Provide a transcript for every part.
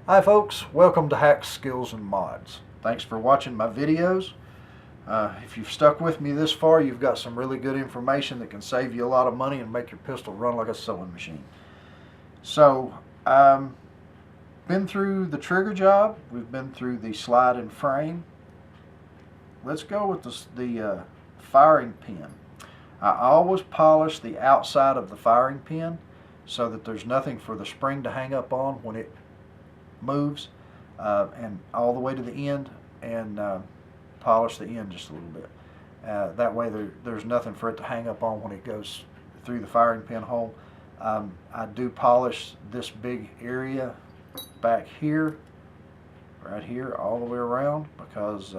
Hi folks, welcome to Hacks, Skills, and Mods. Thanks for watching my videos. If you've stuck with me this far, you've got some really good information that can save you a lot of money and make your pistol run like a sewing machine. So, been through the trigger job, we've been through the slide and frame. Let's go with the firing pin. I always polish the outside of the firing pin so that there's nothing for the spring to hang up on when it moves, and all the way to the end, and polish the end just a little bit. That way there's nothing for it to hang up on when it goes through the firing pin hole. I do polish this big area back here, right here, all the way around, because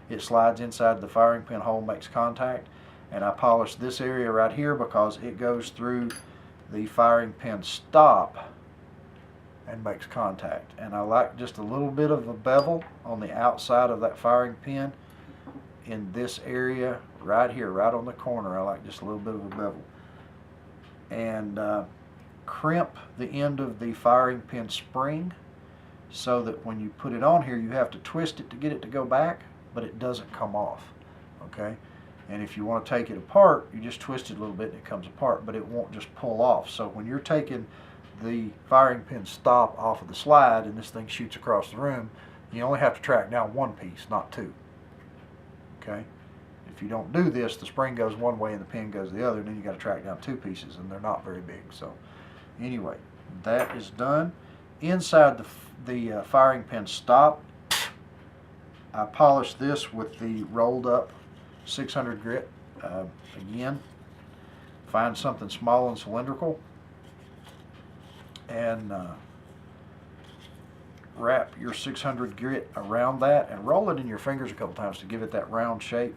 it slides inside the firing pin hole, makes contact. And I polish this area right here because it goes through the firing pin stop and makes contact. And I like just a little bit of a bevel on the outside of that firing pin in this area right here, right on the corner. I like just a little bit of a bevel. And crimp the end of the firing pin spring so that when you put it on here, you have to twist it to get it to go back, but it doesn't come off. Okay? And if you want to take it apart, you just twist it a little bit and it comes apart, but it won't just pull off. So when you're taking the firing pin stop off of the slide and this thing shoots across the room, you only have to track down one piece, not two. Okay? If you don't do this, the spring goes one way and the pin goes the other, and then you got to track down two pieces, and they're not very big. So anyway, that is done. Inside the firing pin stop, I polished this with the rolled up 600 grit. Again, find something small and cylindrical, and wrap your 600 grit around that and roll it in your fingers a couple times to give it that round shape.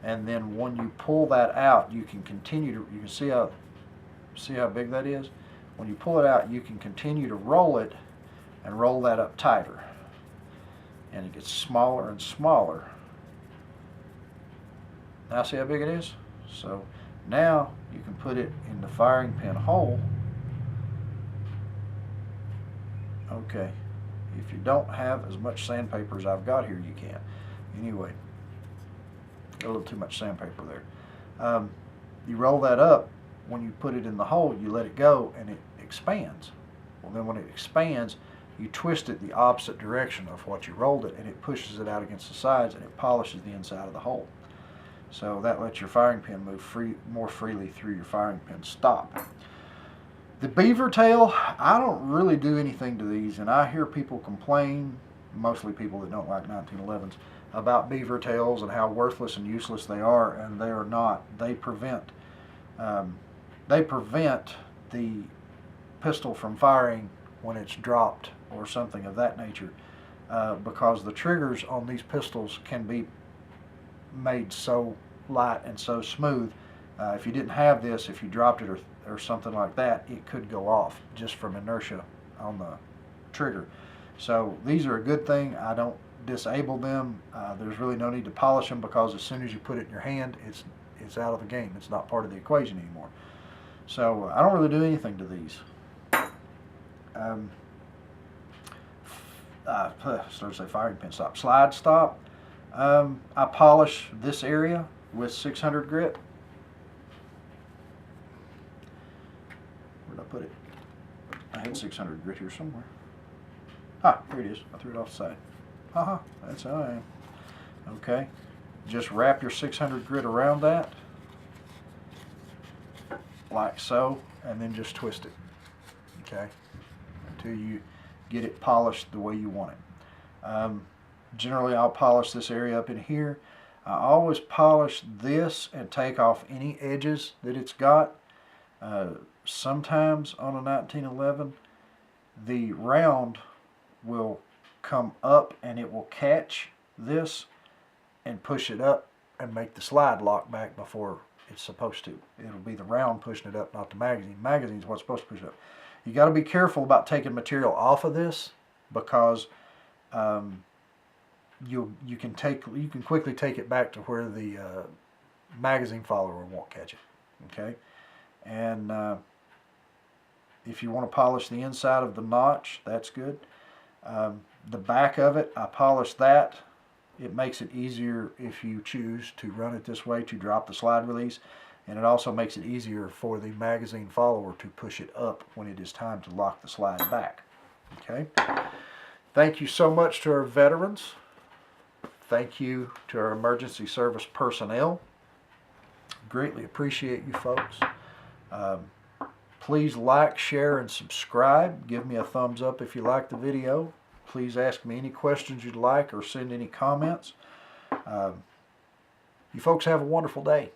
And then when you pull that out, you can continue to, you can see how big that is. When you pull it out, you can continue to roll it and roll that up tighter, and it gets smaller and smaller. Now see how big it is? So now you can put it in the firing pin hole. Okay, if you don't have as much sandpaper as I've got here, you can. Anyway, got a little too much sandpaper there. You roll that up. When you put it in the hole, you let it go and it expands. Well, then when it expands, you twist it the opposite direction of what you rolled it, and it pushes it out against the sides, and it polishes the inside of the hole. So that lets your firing pin move more freely through your firing pin stop. The beaver tail, I don't really do anything to these, and I hear people complain, mostly people that don't like 1911s, about beaver tails and how worthless and useless they are, and they are not. They prevent the pistol from firing when it's dropped or something of that nature, because the triggers on these pistols can be made so light and so smooth. If you didn't have this, if you dropped it or something like that, it could go off just from inertia on the trigger. So these are a good thing. I don't disable them. There's really no need to polish them, because as soon as you put it in your hand, it's out of the game. It's not part of the equation anymore. So I don't really do anything to these. Started to say firing pin stop. Slide stop. I polish this area with 600 grit. Where did I put it? I had 600 grit here somewhere. Ah, here it is. I threw it off the side. Haha, that's how I am. Okay, just wrap your 600 grit around that, like so, and then just twist it. Okay, until you get it polished the way you want it. Generally, I'll polish this area up in here. I always polish this and take off any edges that it's got. Sometimes on a 1911, the round will come up and it will catch this and push it up and make the slide lock back before it's supposed to. It'll be the round pushing it up, not the magazine. Magazine's what's supposed to push it up. You got to be careful about taking material off of this, because you can quickly take it back to where the magazine follower won't catch it. Okay, and if you want to polish the inside of the notch, that's good. The back of it, I polished that. It makes it easier if you choose to run it this way to drop the slide release, and it also makes it easier for the magazine follower to push it up when it is time to lock the slide back. Okay. Thank you so much to our veterans. Thank you to our emergency service personnel. Greatly appreciate you folks. Please like, share, and subscribe. give me a thumbs up if you like the video. Please ask me any questions you'd like or send any comments. You folks have a wonderful day.